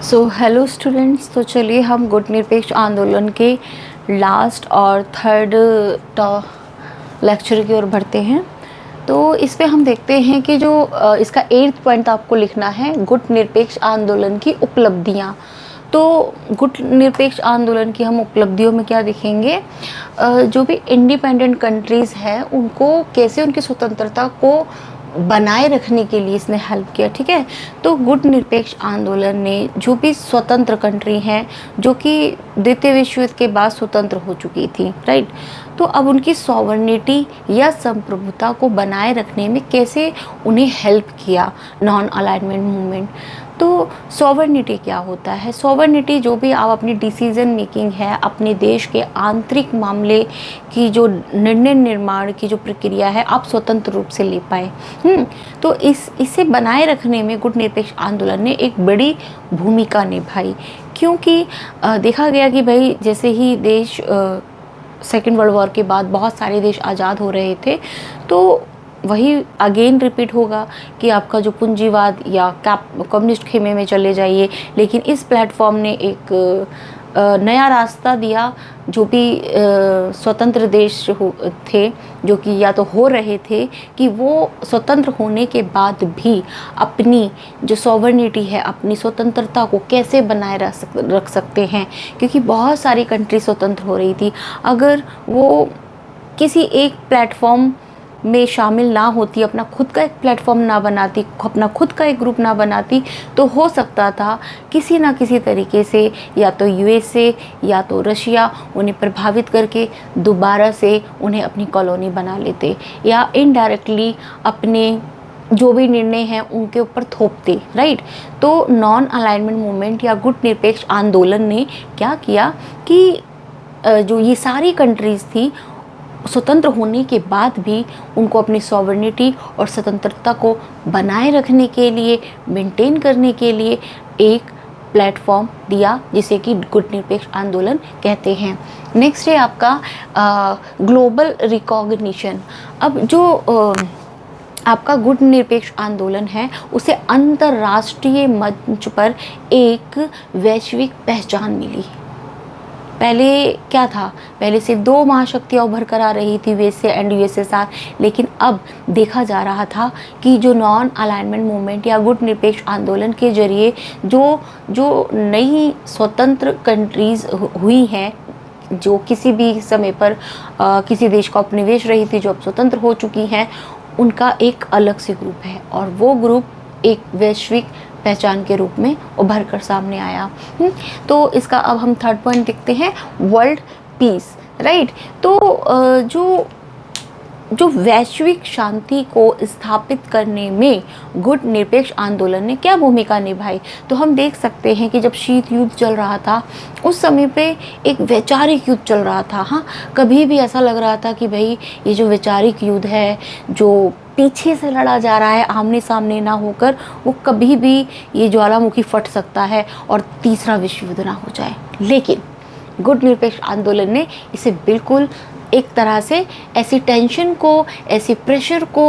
So hello students, तो चलिए हम गुट निरपेक्ष आंदोलन के लास्ट और थर्ड लेक्चर की ओर बढ़ते हैं। तो इस पे हम देखते हैं कि जो इसका 8th पॉइंट आपको लिखना है, गुट निरपेक्ष आंदोलन की उपलब्धियाँ। तो गुट निरपेक्ष आंदोलन की हम उपलब्धियों में क्या देखेंगे, जो भी इंडिपेंडेंट कंट्रीज़ हैं उनको कैसे उनकी स्वतंत्रता को बनाए रखने के लिए इसने हेल्प किया। ठीक है, तो गुट निरपेक्ष आंदोलन ने जो भी स्वतंत्र कंट्री हैं जो कि द्वितीय विश्व युद्ध के बाद स्वतंत्र हो चुकी थी, राइट, तो अब उनकी सॉवरेनिटी या संप्रभुता को बनाए रखने में कैसे उन्हें हेल्प किया नॉन अलाइनमेंट मूवमेंट। तो सॉवरेनिटी क्या होता है? सॉवरेनिटी जो भी आप अपनी डिसीजन मेकिंग है, अपने देश के आंतरिक मामले की जो निर्णय निर्माण की जो प्रक्रिया है, आप स्वतंत्र रूप से ले पाए। तो इसे बनाए रखने में गुट निरपेक्ष आंदोलन ने एक बड़ी भूमिका निभाई, क्योंकि देखा गया कि भाई जैसे ही देश सेकेंड वर्ल्ड वॉर के बाद बहुत सारे देश आज़ाद हो रहे थे, तो वही अगेन रिपीट होगा कि आपका जो पूंजीवाद या कम्युनिस्ट खेमे में चले जाइए। लेकिन इस प्लेटफॉर्म ने एक नया रास्ता दिया। जो भी स्वतंत्र देश थे जो कि या तो हो रहे थे, कि वो स्वतंत्र होने के बाद भी अपनी जो सॉवरेनिटी है, अपनी स्वतंत्रता को कैसे बनाए रख सकते हैं, क्योंकि बहुत सारी कंट्री स्वतंत्र हो रही थी। अगर वो किसी एक प्लेटफॉर्म में शामिल ना होती, अपना खुद का एक प्लेटफॉर्म ना बनाती, अपना खुद का एक ग्रुप ना बनाती, तो हो सकता था किसी ना किसी तरीके से या तो यूएसए या तो रशिया उन्हें प्रभावित करके दोबारा से उन्हें अपनी कॉलोनी बना लेते, या इनडायरेक्टली अपने जो भी निर्णय हैं उनके ऊपर थोपते, राइट। तो नॉन अलाइनमेंट मूवमेंट या गुट निरपेक्ष आंदोलन ने क्या किया कि जो ये सारी कंट्रीज़ थी, स्वतंत्र होने के बाद भी उनको अपनी सॉवरेनिटी और स्वतंत्रता को बनाए रखने के लिए, मेंटेन करने के लिए एक प्लेटफॉर्म दिया, जिसे कि गुट निरपेक्ष आंदोलन कहते हैं। नेक्स्ट है आपका ग्लोबल रिकॉग्निशन। अब जो आपका गुट निरपेक्ष आंदोलन है, उसे अंतर्राष्ट्रीय मंच पर एक वैश्विक पहचान मिली। पहले क्या था? पहले सिर्फ 2 महाशक्तियाँ उभर कर आ रही थी, यूएसए एंड यूएसएसआर। लेकिन अब देखा जा रहा था कि जो नॉन अलाइनमेंट मूवमेंट या गुट निरपेक्ष आंदोलन के जरिए जो नई स्वतंत्र कंट्रीज़ हुई हैं, जो किसी भी समय पर किसी देश का उपनिवेश रही थी, जो अब स्वतंत्र हो चुकी हैं, उनका एक अलग से ग्रुप है, और वो ग्रुप एक वैश्विक पहचान के रूप में उभर कर सामने आया। तो इसका अब हम थर्ड पॉइंट देखते हैं, वर्ल्ड पीस, राइट। तो जो वैश्विक शांति को स्थापित करने में गुट निरपेक्ष आंदोलन ने क्या भूमिका निभाई, तो हम देख सकते हैं कि जब शीत युद्ध चल रहा था, उस समय पे एक वैचारिक युद्ध चल रहा था। हाँ, कभी भी ऐसा लग रहा था कि भाई ये जो वैचारिक युद्ध है, जो पीछे से लड़ा जा रहा है, आमने सामने ना होकर, वो कभी भी ये ज्वालामुखी फट सकता है और तीसरा विश्व युद्ध ना हो जाए। लेकिन गुट निरपेक्ष आंदोलन ने इसे बिल्कुल एक तरह से ऐसी टेंशन को, ऐसे प्रेशर को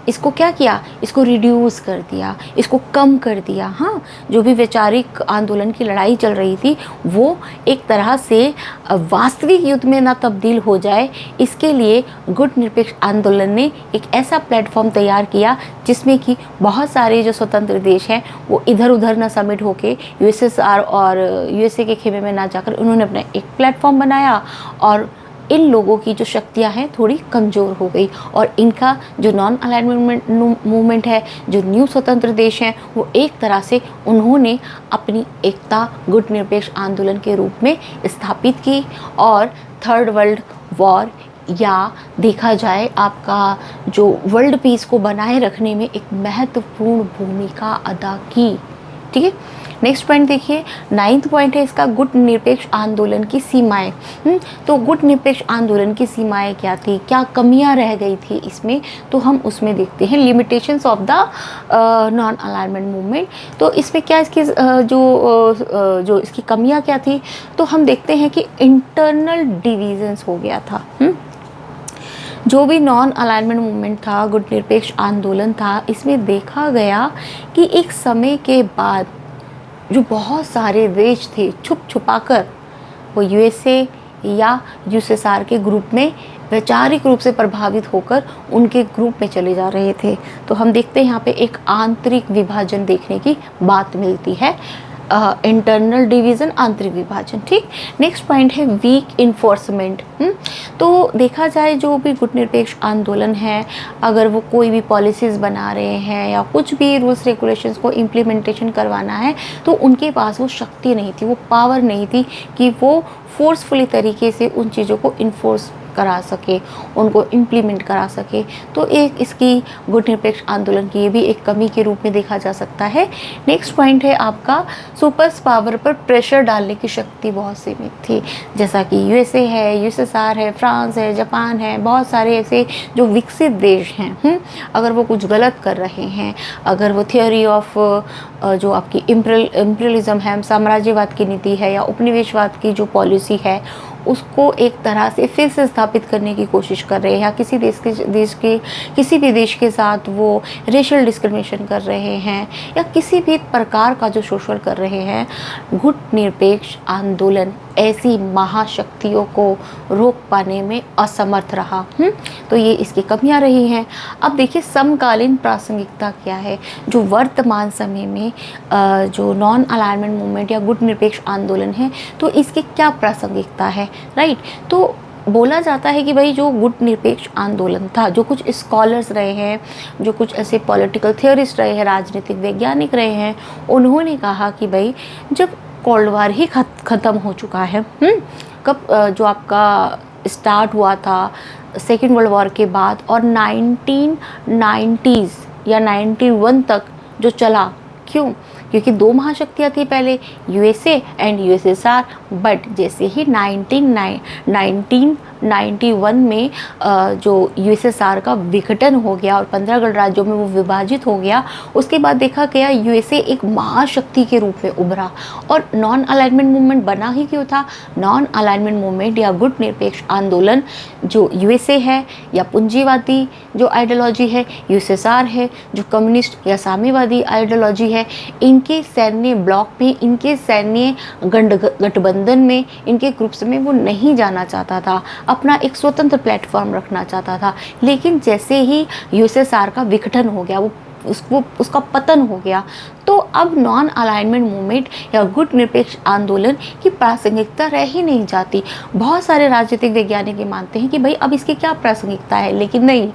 इसको क्या किया, इसको रिड्यूस कर दिया, इसको कम कर दिया। हाँ, जो भी वैचारिक आंदोलन की लड़ाई चल रही थी, वो एक तरह से वास्तविक युद्ध में ना तब्दील हो जाए, इसके लिए गुट निरपेक्ष आंदोलन ने एक ऐसा प्लेटफॉर्म तैयार किया जिसमें कि बहुत सारे जो स्वतंत्र देश हैं वो इधर उधर ना समिट होके यूएसएसआर और यूएसए के खेमे में ना जाकर उन्होंने अपना एक प्लेटफॉर्म बनाया, और इन लोगों की जो शक्तियां हैं थोड़ी कमज़ोर हो गई, और इनका जो नॉन अलाइनमेंट मूवमेंट है, जो न्यू स्वतंत्र देश हैं, वो एक तरह से उन्होंने अपनी एकता गुट निरपेक्ष आंदोलन के रूप में स्थापित की, और थर्ड वर्ल्ड वॉर या देखा जाए आपका जो वर्ल्ड पीस को बनाए रखने में एक महत्वपूर्ण भूमिका अदा की। ठीक है, नेक्स्ट पॉइंट देखिए, 9th पॉइंट है इसका, गुट निरपेक्ष आंदोलन की सीमाएं। तो गुट निरपेक्ष आंदोलन की सीमाएं क्या थी, क्या कमियां रह गई थी इसमें, तो हम उसमें देखते हैं limitations of the non alignment movement. तो इसमें क्या इसकी जो इसकी कमियां क्या थी, तो हम देखते हैं कि इंटरनल डिविजन्स हो गया था। जो भी नॉन अलाइनमेंट मूवमेंट था, गुट निरपेक्ष आंदोलन था, इसमें देखा गया कि एक समय के बाद जो बहुत सारे देश थे छुप छुपा कर वो यूएसए या यूएसएसआर के ग्रुप में वैचारिक रूप से प्रभावित होकर उनके ग्रुप में चले जा रहे थे। तो हम देखते हैं यहाँ पे एक आंतरिक विभाजन देखने की बात मिलती है, इंटरनल डिवीज़न, आंतरिक विभाजन। ठीक, नेक्स्ट पॉइंट है वीक इन्फोर्समेंट। तो देखा जाए जो भी गुट निरपेक्ष आंदोलन है, अगर वो कोई भी पॉलिसीज़ बना रहे हैं या कुछ भी रूल्स रेगुलेशंस को इम्प्लीमेंटेशन करवाना है, तो उनके पास वो शक्ति नहीं थी, वो पावर नहीं थी कि वो फोर्सफुली तरीके से उन चीज़ों को इन्फोर्स करा सके, उनको इम्प्लीमेंट करा सके। तो एक इसकी गुट निरपेक्ष आंदोलन की ये भी एक कमी के रूप में देखा जा सकता है। नेक्स्ट पॉइंट है आपका सुपर पावर पर प्रेशर डालने की शक्ति बहुत सीमित थी। जैसा कि यूएसए है, यूएसएसआर है, फ्रांस है, जापान है, बहुत सारे ऐसे जो विकसित देश हैं, अगर वो कुछ गलत कर रहे हैं, अगर वो थियोरी ऑफ जो आपकी इम्पीरियलिज्म है, साम्राज्यवाद की नीति है या उपनिवेशवाद की जो पॉलिसी है, उसको एक तरह से फिर से स्थापित करने की कोशिश कर रहे हैं, या किसी किसी भी देश के साथ वो रेशियल डिस्क्रिमिनेशन कर रहे हैं या किसी भी प्रकार का जो शोषण कर रहे हैं, गुट निरपेक्ष आंदोलन ऐसी महाशक्तियों को रोक पाने में असमर्थ रहा। तो ये इसकी कमियां रही हैं। अब देखिए समकालीन प्रासंगिकता क्या है, जो वर्तमान समय में जो नॉन अलाइनमेंट मूवमेंट या गुट निरपेक्ष आंदोलन है, तो इसकी क्या प्रासंगिकता है, राइट। तो बोला जाता है कि भाई जो गुट निरपेक्ष आंदोलन था, जो कुछ स्कॉलर्स रहे हैं, जो कुछ ऐसे पॉलिटिकल थियोरिस्ट रहे हैं, राजनीतिक वैज्ञानिक रहे हैं, उन्होंने कहा कि भाई जब कोल्ड वार ही ख़त्म हो चुका है, कब जो आपका स्टार्ट हुआ था सेकेंड वर्ल्ड वॉर के बाद, और 1990s या 91 तक जो चला, क्यों? क्योंकि दो महाशक्तियाँ थी पहले, यूएसए एंड यूएसएसआर। बट जैसे ही 1991 में जो यूएसएसआर का विघटन हो गया और 15 गणराज्यों में वो विभाजित हो गया, उसके बाद देखा गया यूएसए एक महाशक्ति के रूप में उभरा। और नॉन अलाइनमेंट मूवमेंट बना ही क्यों था? नॉन अलाइनमेंट मूवमेंट या गुट निरपेक्ष आंदोलन जो यूएसए है या पूंजीवादी जो आइडियोलॉजी है, यूएसएसआर है जो कम्युनिस्ट या साम्यवादी आइडियोलॉजी है, इनके सैन्य ब्लॉक में, इनके सैन्य गठबंधन में, इनके ग्रुप्स में वो नहीं जाना चाहता था, अपना एक स्वतंत्र प्लेटफॉर्म रखना चाहता था। लेकिन जैसे ही यूएसएसआर का विघटन हो गया, उसका पतन हो गया, तो अब नॉन अलाइनमेंट मूवमेंट या गुट निरपेक्ष आंदोलन की प्रासंगिकता रह ही नहीं जाती। बहुत सारे राजनीतिक वैज्ञानिक मानते हैं कि भाई अब इसकी क्या प्रासंगिकता है, लेकिन नहीं,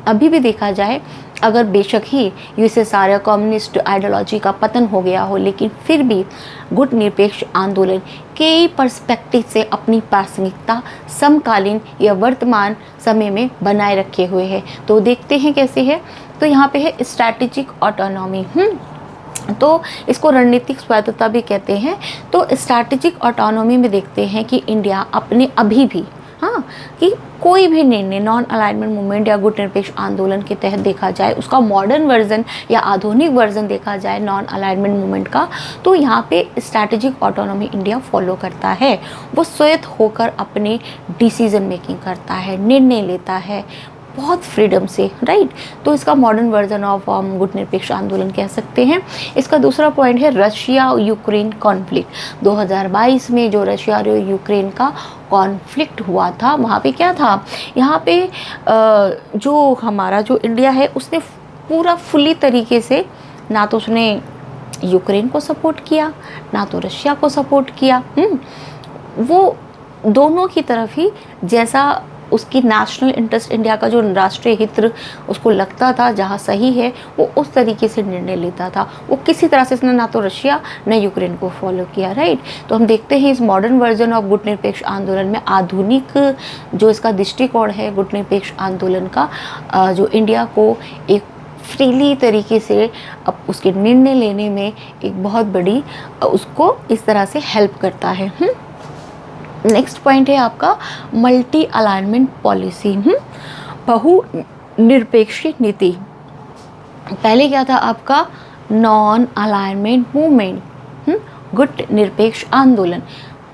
अभी भी देखा जाए, अगर बेशक ही यूएसएसआर या कम्युनिस्ट आइडियोलॉजी का पतन हो गया हो, लेकिन फिर भी गुट निरपेक्ष आंदोलन कई पर्सपेक्टिव से अपनी प्रासंगिकता समकालीन या वर्तमान समय में बनाए रखे हुए है। तो देखते हैं कैसे है। तो यहाँ पे है स्ट्रैटेजिक ऑटोनॉमी, तो इसको रणनीतिक स्वायत्तता भी कहते हैं। तो स्ट्रैटेजिक ऑटोनॉमी में देखते हैं कि इंडिया अपने अभी भी कि कोई भी निर्णय नॉन अलाइनमेंट मूवमेंट या गुट निरपेक्ष आंदोलन के तहत देखा जाए, उसका मॉडर्न वर्जन या आधुनिक वर्जन देखा जाए नॉन अलाइनमेंट मूवमेंट का, तो यहाँ पे स्ट्रैटेजिक ऑटोनॉमी इंडिया फॉलो करता है। वो स्वयं होकर अपने डिसीजन मेकिंग करता है, निर्णय लेता है बहुत फ्रीडम से, राइट। तो इसका मॉडर्न वर्जन ऑफ हम गुट निरपेक्ष आंदोलन कह सकते हैं। इसका दूसरा पॉइंट है रशिया यूक्रेन कॉन्फ्लिक्ट। 2022 में जो रशिया और यूक्रेन का कॉन्फ्लिक्ट हुआ था, वहाँ पे क्या था, यहाँ पे जो हमारा जो इंडिया है उसने पूरा फुली तरीके से ना तो उसने यूक्रेन को सपोर्ट किया, ना तो रशिया को सपोर्ट किया। वो दोनों की तरफ ही जैसा उसकी नेशनल इंटरेस्ट, इंडिया का जो राष्ट्रीय हित उसको लगता था जहाँ सही है, वो उस तरीके से निर्णय लेता था। वो किसी तरह से इसने ना तो रशिया न यूक्रेन को फॉलो किया, राइट। तो हम देखते हैं इस मॉडर्न वर्जन ऑफ गुट निरपेक्ष आंदोलन में आधुनिक जो इसका दृष्टिकोण है गुट निरपेक्ष आंदोलन का, जो इंडिया को एक फ्रीली तरीके से अब उसके निर्णय लेने में एक बहुत बड़ी उसको इस तरह से हेल्प करता है। नेक्स्ट पॉइंट है आपका मल्टी अलाइनमेंट पॉलिसी, बहुनिरपेक्ष नीति। पहले क्या था आपका नॉन अलाइनमेंट मूवमेंट, गुट निरपेक्ष आंदोलन,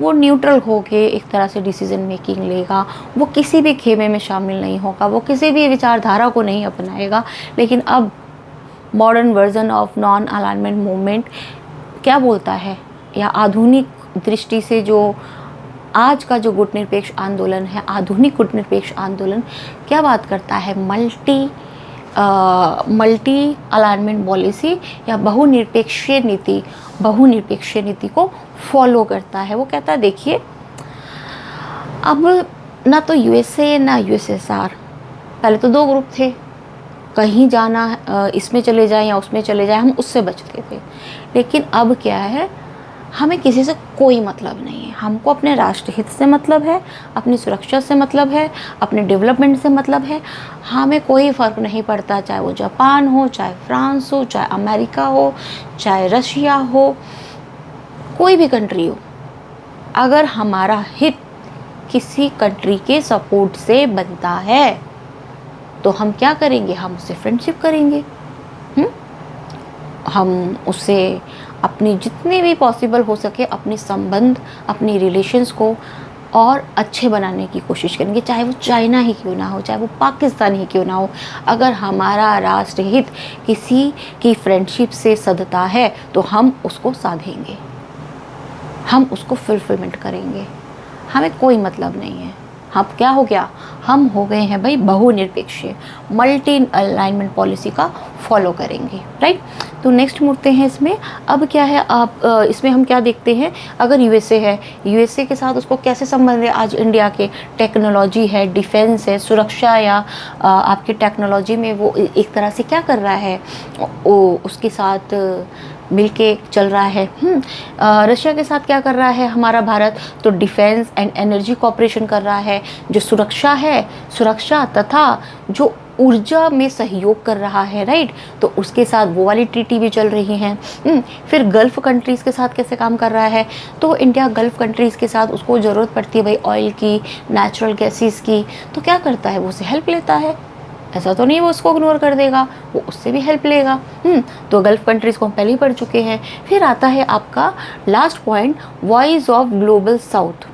वो न्यूट्रल होके एक तरह से डिसीजन मेकिंग लेगा, वो किसी भी खेमे में शामिल नहीं होगा, वो किसी भी विचारधारा को नहीं अपनाएगा। लेकिन अब modern version of non alignment movement क्या बोलता है, या आधुनिक दृष्टि से जो आज का जो गुटनिरपेक्ष आंदोलन है, आधुनिक गुटनिरपेक्ष आंदोलन क्या बात करता है, मल्टी अलाइनमेंट पॉलिसी या बहुनिरपेक्षीय नीति को फॉलो करता है। वो कहता है देखिए, अब ना तो यूएसए ना यूएसएसआर, पहले तो दो ग्रुप थे, कहीं जाना इसमें चले जाएं या उसमें चले जाएं, हम उससे बचते थे। लेकिन अब क्या है, हमें किसी से कोई मतलब नहीं है, हमको अपने राष्ट्र हित से मतलब है, अपनी सुरक्षा से मतलब है, अपने डेवलपमेंट से मतलब है। हमें कोई फ़र्क नहीं पड़ता, चाहे वो जापान हो, चाहे फ्रांस हो, चाहे अमेरिका हो, चाहे रशिया हो, कोई भी कंट्री हो। अगर हमारा हित किसी कंट्री के सपोर्ट से बनता है तो हम क्या करेंगे, हम उससे फ्रेंडशिप करेंगे। हम उससे अपनी जितने भी पॉसिबल हो सके अपने संबंध, अपनी रिलेशंस को और अच्छे बनाने की कोशिश करेंगे, चाहे वो चाइना ही क्यों ना हो, चाहे वो पाकिस्तान ही क्यों ना हो। अगर हमारा राष्ट्र हित किसी की फ्रेंडशिप से सधता है तो हम उसको साधेंगे, हम उसको फुलफिलमेंट करेंगे, हमें कोई मतलब नहीं है। हम क्या हो गया, हम हो गए हैं भाई बहुनिरपेक्षीय, मल्टी अलाइनमेंट पॉलिसी का फॉलो करेंगे, राइट। तो नेक्स्ट मुड़ते हैं इसमें। अब क्या है, आप इसमें हम क्या देखते हैं, अगर यूएसए है, यूएसए के साथ उसको कैसे संबंध है आज इंडिया के, टेक्नोलॉजी है, डिफेंस है, सुरक्षा या आपकी टेक्नोलॉजी में वो एक तरह से क्या कर रहा है, उसके साथ मिलके चल रहा है। रशिया के साथ क्या कर रहा है हमारा भारत, तो डिफेंस एंड एनर्जी कॉपरेशन कर रहा है, जो सुरक्षा तथा जो ऊर्जा में सहयोग कर रहा है, राइट। तो उसके साथ वो वाली ट्रीटी भी चल रही हैं। फिर गल्फ़ कंट्रीज़ के साथ कैसे काम कर रहा है, तो इंडिया गल्फ़ कंट्रीज़ के साथ उसको ज़रूरत पड़ती है भाई ऑयल की, नेचुरल गैसेस की, तो क्या करता है, वो उससे हेल्प लेता है। ऐसा तो नहीं वो उसको इग्नोर कर देगा, वो उससे भी हेल्प लेगा। तो गल्फ़ कंट्रीज़ को हम पहले ही पढ़ चुके हैं। फिर आता है आपका last point, voice of global south.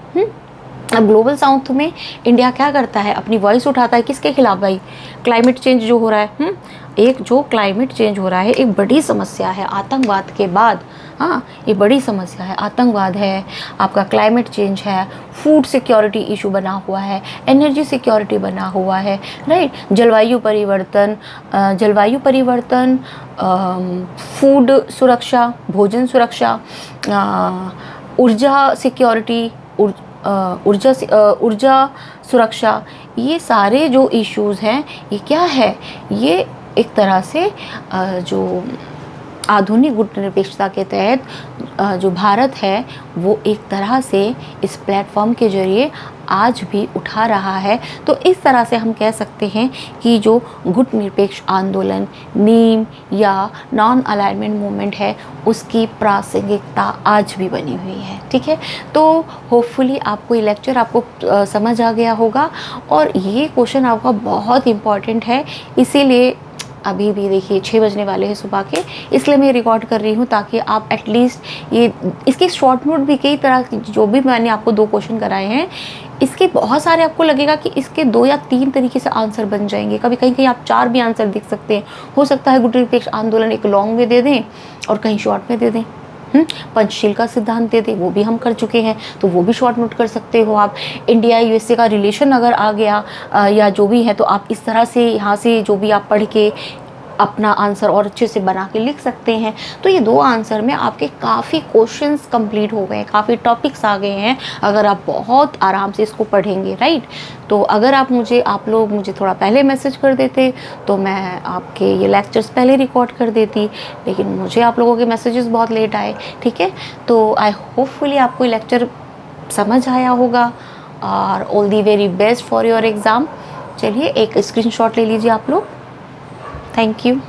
अब ग्लोबल साउथ में इंडिया क्या करता है, अपनी वॉइस उठाता है किसके खिलाफ भाई, क्लाइमेट चेंज जो हो रहा है। एक जो क्लाइमेट चेंज हो रहा है एक बड़ी समस्या है आतंकवाद के बाद। हाँ, ये बड़ी समस्या है, आतंकवाद है, आपका क्लाइमेट चेंज है, फूड सिक्योरिटी इशू बना हुआ है, एनर्जी सिक्योरिटी बना हुआ है, राइट। जलवायु परिवर्तन, फूड सुरक्षा, भोजन सुरक्षा, ऊर्जा सिक्योरिटी, ऊर्जा सुरक्षा, ये सारे जो इश्यूज़ हैं, ये क्या है, ये एक तरह से जो आधुनिक गुटनिरपेक्षता के तहत जो भारत है वो एक तरह से इस प्लेटफॉर्म के जरिए आज भी उठा रहा है। तो इस तरह से हम कह सकते हैं कि जो गुटनिरपेक्ष आंदोलन, नीम या नॉन अलाइनमेंट मूवमेंट है, उसकी प्रासंगिकता आज भी बनी हुई है, ठीक है। तो होपफुली आपको ये लेक्चर आपको समझ आ गया होगा, और ये क्वेश्चन आपका बहुत इम्पॉर्टेंट है, इसीलिए अभी भी देखिए 6 बजने वाले हैं सुबह के, इसलिए मैं रिकॉर्ड कर रही हूँ ताकि आप एटलीस्ट ये इसके शॉर्ट नोट भी कई तरह की, जो भी मैंने आपको 2 क्वेश्चन कराए हैं, इसके बहुत सारे आपको लगेगा कि इसके 2 या 3 तरीके से आंसर बन जाएंगे। कभी कहीं आप 4 भी आंसर देख सकते हैं। हो सकता है गुटनिरपेक्ष आंदोलन एक लॉन्ग में दे दें और कहीं शॉर्ट में दे दें। पंचशील का सिद्धांत दे दे, वो भी हम कर चुके हैं, तो वो भी शॉर्ट नोट कर सकते हो आप। इंडिया यूएसए का रिलेशन अगर आ गया या जो भी है, तो आप इस तरह से यहाँ से जो भी आप पढ़ के अपना आंसर और अच्छे से बना के लिख सकते हैं। तो ये 2 आंसर में आपके काफ़ी क्वेश्चंस कंप्लीट हो गए, काफ़ी टॉपिक्स आ गए हैं अगर आप बहुत आराम से इसको पढ़ेंगे, राइट। तो अगर आप लोग मुझे थोड़ा पहले मैसेज कर देते तो मैं आपके ये लेक्चर्स पहले रिकॉर्ड कर देती, लेकिन मुझे आप लोगों के मैसेजेस बहुत लेट आए, ठीक है। तो आई होपफुली आपको ये लेक्चर समझ आया होगा, और all the very best for your exam. चलिए एक स्क्रीनशॉट ले लीजिए आप लोग। Thank you.